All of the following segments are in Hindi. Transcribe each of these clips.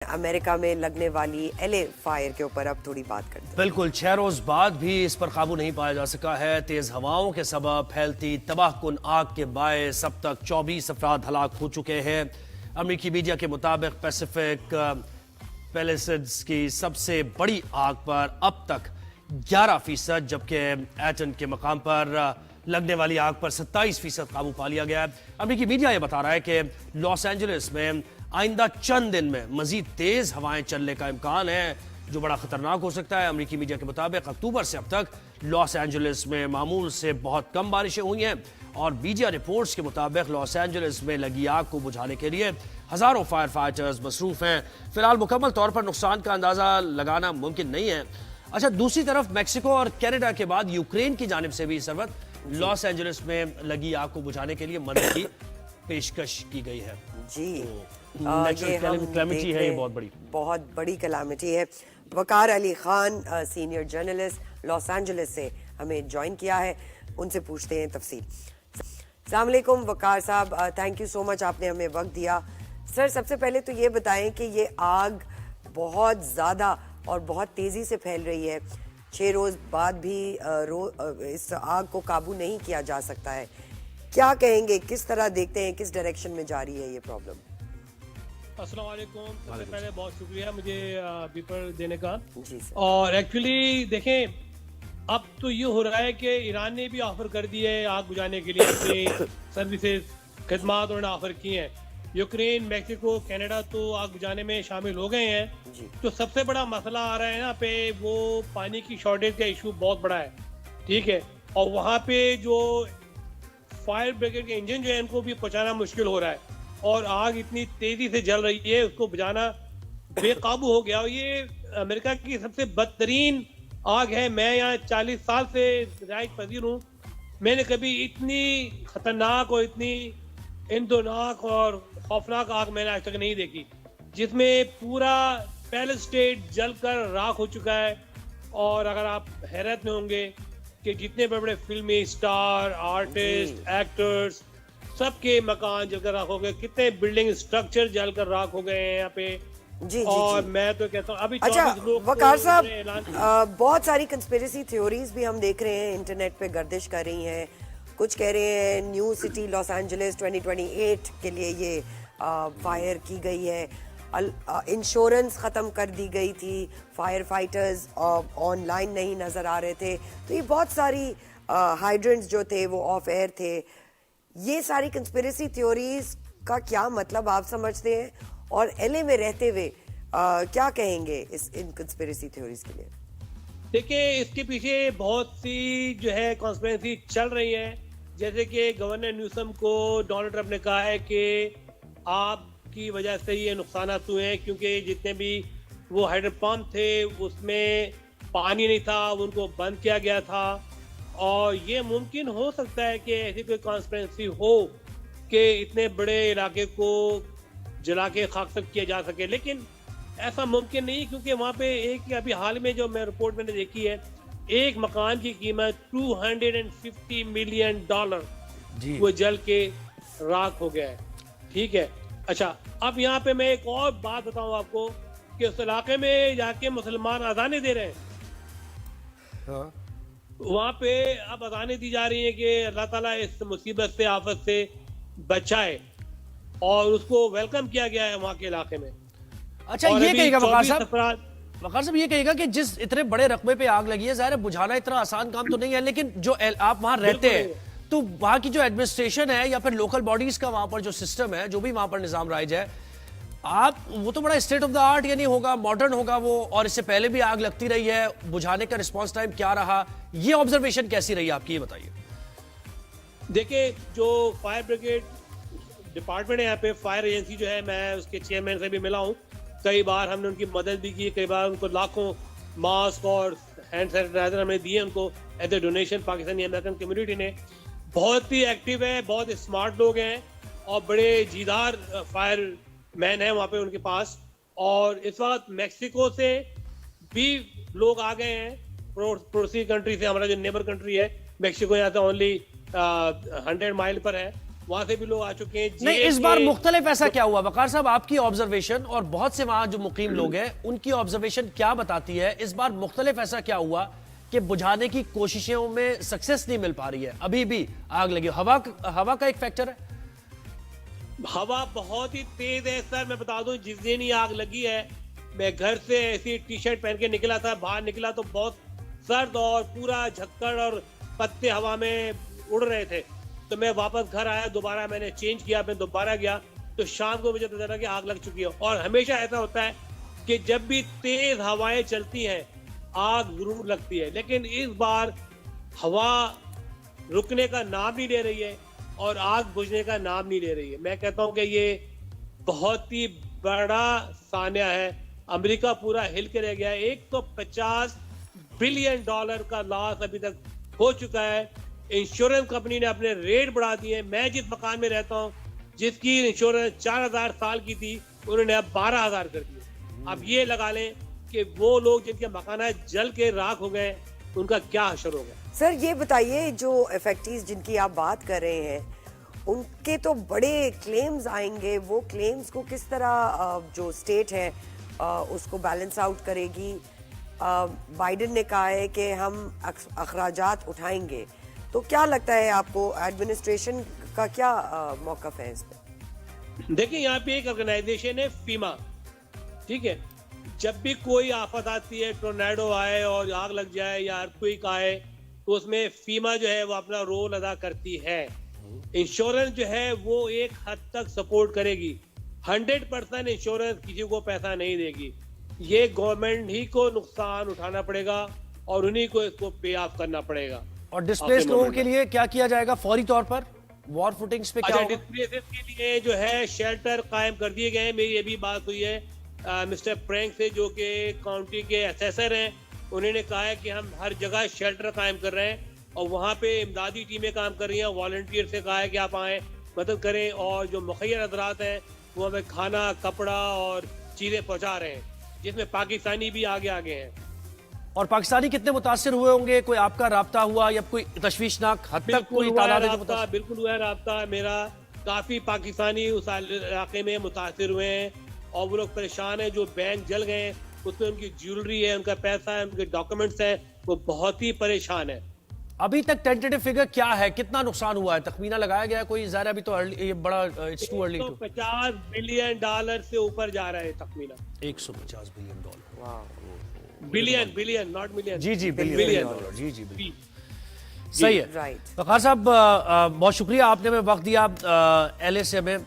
अमेरिका में लगने वाली एलए फायर के ऊपर अब थोड़ी बात करते हैं। बिल्कुल 6 रोज बाद भी इस पर काबू नहीं पाया जा सका है। तेज हवाओं के सबब फैलती तबाहकुन आग के बायस अब तक 24 अफराद हलाक हो चुके हैं। अमेरिकी मीडिया के मुताबिक पैसिफिक पैलिसेड्स की सबसे बड़ी आग पर अब तक 11%, जबकि एटन के मकाम पर लगने वाली आग पर 27% काबू पा लिया गया है। अमेरिकी मीडिया यह बता रहा है कि लॉस एंजलिस में आइंदा चंद दिन में मजीद तेज हवाएं चलने का इम्कान है, जो बड़ा खतरनाक हो सकता है। अमेरिकी मीडिया के मुताबिक अक्टूबर से अब तक लॉस एंजलिस में मामूल से बहुत कम बारिशें हुई हैं और मीडिया रिपोर्ट्स के मुताबिक लॉस एंजलिस में लगी आग को बुझाने के लिए हजारों फायर फाइटर्स मसरूफ हैं। फिलहाल मुकम्मल तौर पर नुकसान का अंदाजा लगाना मुमकिन नहीं है। अच्छा, दूसरी तरफ मैक्सिको और कनाडा के बाद यूक्रेन की जानिब से भी सरवत लॉस एंजलिस में लगी आग को बुझाने के लिए मदद की पेशकश की गई है। जी, नेचुरल कैलेमिटी है, ये बहुत बड़ी कैलामिटी है। Waqar Ali Khan senior journalist Los Angeles से हमें ज्वाइन किया है, उनसे पूछते हैं तफसील। अस्सलाम वालेकुम वकार साहब, थैंक यू सो मच, आपने हमें वक्त दिया। सर, सबसे पहले तो ये बताएं कि ये आग बहुत ज़्यादा और बहुत तेज़ी से फैल रही है। 6 रोज़ बाद भी इस आग को काबू नहीं किया जा सकता है। क्या कहेंगे, किस तरह देखते हैं, किस डायरेक्शन में जा रही है ये प्रॉब्लम? अस्सलाम वालेकुम। सबसे पहले बहुत शुक्रिया मुझे पेपर देने का। जी सर। और एक्चुअली देखें, अब तो ये हो रहा है कि ईरान ने भी ऑफर कर दी है आग बुझाने के लिए अपनी सर्विसेज खदमात उन्होंने ऑफर की हैं। यूक्रेन, मैक्सिको, कनाडा तो आग बुझाने में शामिल हो गए हैं। तो सबसे बड़ा मसला आ रहा है ना पे, वो पानी की शॉर्टेज का इशू बहुत बड़ा है, ठीक है। और वहाँ पे जो फायर ब्रिगेड के इंजन जो है इनको भी पहुँचाना मुश्किल हो रहा है और आग इतनी तेजी से जल रही है, उसको बुझाना बेकाबू हो गया। और ये अमेरिका की सबसे बदतरीन आग है। मैं यहाँ 40 साल से रिहाइश पजीर हूँ, मैंने कभी इतनी खतरनाक और इतनी इंदोनाक और खौफनाक आग मैंने आज तक नहीं देखी, जिसमें पूरा पैलेस स्टेट जलकर राख हो चुका है। और अगर आप हैरत में होंगे कि जितने बड़े बड़े फिल्मी स्टार, आर्टिस्ट, एक्टर्स, सबके मकान जलकर राख हो गए, कितने बिल्डिंग स्ट्रक्चर जलकर राख हो गए हैं यहाँ पे। जी, और जी। मैं तो कहता हूँ अभी अच्छा वकार साहब, बहुत सारी कंस्पिरेसी थ्योरीज भी हम देख रहे हैं, इंटरनेट पे गर्दिश कर रही हैं। कुछ कह रहे हैं न्यू सिटी लॉस एंजलिस 2028 के लिए ये फायर की गई है। इंश्योरेंस ख़त्म कर दी गई थी, फायर फाइटर्स ऑनलाइन नहीं नज़र आ रहे थे। तो ये बहुत सारी हाइड्रेंट्स जो थे वो ऑफ एयर थे। ये सारी कंस्पिरेसी थ्योरीज का क्या मतलब आप समझते हैं, और एलए में रहते हुए क्या कहेंगे इन कंस्पिरेसी थ्योरीज के लिए? देखिए, इसके पीछे बहुत सी जो है कॉन्स्पिरेसी चल रही है। जैसे कि गवर्नर न्यूसम को डोनाल्ड ट्रंप ने कहा है कि आपकी वजह से ये नुकसान हुए हैं, क्योंकि जितने भी वो हाइड्रो पंप थे उसमें पानी नहीं था, उनको बंद किया गया था। और ये मुमकिन हो सकता है कि ऐसी कोई कॉन्स्पिरेसी हो कि इतने बड़े इलाके को जला के खाक तक किया जा सके, लेकिन ऐसा मुमकिन नहीं, क्योंकि वहाँ पे एक अभी हाल में जो मैं रिपोर्ट मैंने देखी है, एक मकान की कीमत $250 मिलियन वो जल के राख हो गया है, ठीक है। अच्छा, अब यहाँ पे मैं एक और बात बताऊँ आपको कि उस इलाके में जाके मुसलमान अजानें दे रहे हैं। हाँ। वहाँ पे अब अजानें दी जा रही है कि अल्लाह ताला इस मुसीबत से, आफत से बचाए, और उसको वेलकम किया गया है वहाँ के इलाके में। अच्छा, ये कहेगा वकार साहब, ये कहेगा कि जिस इतने बड़े रकबे पे आग लगी है, जाहिर है बुझाना इतना आसान काम तो नहीं है, लेकिन जो आप वहां रहते हैं तो वहां की जो एडमिनिस्ट्रेशन है या फिर लोकल बॉडीज का वहां पर जो सिस्टम है, जो भी वहां पर निजाम राइज है, आप वो तो बड़ा स्टेट ऑफ द आर्ट यानी होगा, मॉडर्न होगा वो। और इससे पहले भी आग लगती रही है, बुझाने का रिस्पॉन्स टाइम क्या रहा, ये ऑब्जर्वेशन कैसी रही आपकी, ये बताइए। देखिए, जो फायर ब्रिगेड डिपार्टमेंट है यहाँ पे, फायर एजेंसी जो है, मैं उसके चेयरमैन से भी मिला हूँ, कई बार हमने उनकी मदद भी की, कई बार उनको लाखों मास्क और हैंड सैनिटाइजर हमने दिए उनको as a donation. Pakistani American community ने बहुत ही एक्टिव है, बहुत स्मार्ट लोग हैं और बड़े जीदार फायर मैन हैं वहाँ पे उनके पास। और इस वक्त मैक्सिको से भी लोग आ गए हैं, पड़ोसी कंट्री से, हमारा जो नेबर कंट्री है मैक्सिको, यहाँ से ओनली 100 माइल पर है, वहां से भी लोग आ चुके हैं। नहीं, इस बार मुख्तलिफ ऐसा क्या हुआ वकार साहब, आपकी ऑब्जर्वेशन और बहुत से वहां जो मुकीम लोग हैं उनकी ऑब्जर्वेशन क्या बताती है, इस बार मुख्तलिफ ऐसा क्या हुआ कि बुझाने की कोशिशों में सक्सेस नहीं मिल पा रही है, अभी भी आग लगी? हवा का एक फैक्टर है। हवा बहुत ही तेज है सर। मैं बता दूं, जिस दिन ही आग लगी है, मैं घर से ऐसी टी शर्ट पहन के निकला था, बाहर निकला तो बहुत सर्द और पूरा झक्कड़ और पत्ते हवा में उड़ रहे थे। तो मैं वापस घर आया, दोबारा मैंने चेंज किया, मैं दोबारा गया तो शाम को मुझे पता चला कि आग लग चुकी है। और हमेशा ऐसा होता है कि जब भी तेज हवाएं चलती हैं आग जरूर लगती है, लेकिन इस बार हवा रुकने का नाम नहीं ले रही है और आग बुझने का नाम नहीं ले रही है। मैं कहता हूं कि ये बहुत ही बड़ा सान्या है। अमेरिका पूरा हिल के रह गया है। 150 बिलियन डॉलर का लॉस अभी तक हो चुका है। इंश्योरेंस कंपनी ने अपने रेट बढ़ा दिए। मैं जिस मकान में रहता हूं, जिसकी इंश्योरेंस 4000 साल की थी, उन्होंने अब 12000 कर दिए। अब ये लगा लें कि वो लोग जिनके मकान जल के राख हो गए, उनका क्या हशर होगा। सर ये बताइए, जो इफेक्टीज जिनकी आप बात कर रहे हैं, उनके तो बड़े क्लेम्स आएंगे, वो क्लेम्स को किस तरह जो स्टेट है उसको बैलेंस आउट करेगी? बाइडेन ने कहा है कि हम अखराजात उठाएंगे, तो क्या लगता है आपको एडमिनिस्ट्रेशन का क्या मौकफ है इस पे? देखिए, यहाँ पे एक ऑर्गेनाइजेशन है फीमा, ठीक है। जब भी कोई आफत आती है, टोर्नेडो आए और आग लग जाए या अर्थक्वेक आए, तो उसमें फीमा जो है वो अपना रोल अदा करती है। इंश्योरेंस जो है वो एक हद तक सपोर्ट करेगी। 100% इंश्योरेंस किसी को पैसा नहीं देगी। ये गवर्नमेंट ही को नुकसान उठाना पड़ेगा और उन्हीं को इसको पे ऑफ करना पड़ेगा। और डिस्प्लेस लोगों के लिए क्या किया जाएगा फौरी तौर पर? वॉर फुटिंग्स पे क्या होगा? डिस्प्लेस के लिए जो है शेल्टर कायम कर दिए गए हैं। मेरी ये भी बात हुई है मिस्टर प्रैंक से, जो कि काउंटी के असेसर हैं। उन्होंने कहा है कि हम हर जगह शेल्टर कायम कर रहे हैं और वहाँ पे इमदादी टीमें काम कर रही हैं। वॉलंटियर से कहा है कि आप आएँ, मदद करें, और जो मुखैर हजरात हैं वो हमें खाना, कपड़ा और चीज़ें पहुँचा रहे हैं, जिसमें पाकिस्तानी भी आगे आगे हैं। और पाकिस्तानी कितने मुतासिर हुए होंगे? कोई आपका राब्ता हुआ या कोई तशवीशनाक हद तक कोई तादाद है जो मुतासिर? बिल्कुल हुआ है राब्ता मेरा। काफी पाकिस्तानी उस इलाके में मुतासिर हुए हैं और वो लोग परेशान हैं। जो बैंक जल गए हैं, उसमें उनकी ज्वेलरी है, उनका पैसा है, उनके डॉक्यूमेंट्स है, वो बहुत ही परेशान है। अभी तक टेंटेटिव फिगर क्या है, कितना नुकसान हुआ है? तखमीना लगाया गया है कोई? ज़ाहिर अभी तो ये बड़ा it's too early to. 150 billion dollar से ऊपर जा रहा है तखमीना। 150 बिलियन डॉलर। Billion, billion, not million. जी जी, बिलियन डॉलर। जी जी, जी। सही है। राइट। वकार साहब, बहुत शुक्रिया, आपने हमें वक्त दिया, LA से हमें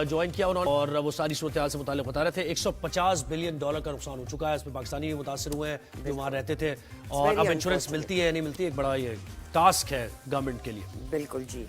ज्वाइन किया उन्होंने, और वो सारी सूरत हाल से मुताल्लिक बता रहे थे। 150 बिलियन डॉलर का नुकसान हो चुका है। इसमें पाकिस्तानी भी मुतासर हुए हैं जो वहाँ रहते थे, और अब इंश्योरेंस मिलती है नहीं मिलती, एक बड़ा ये टास्क है गवर्नमेंट के लिए। बिल्कुल जी।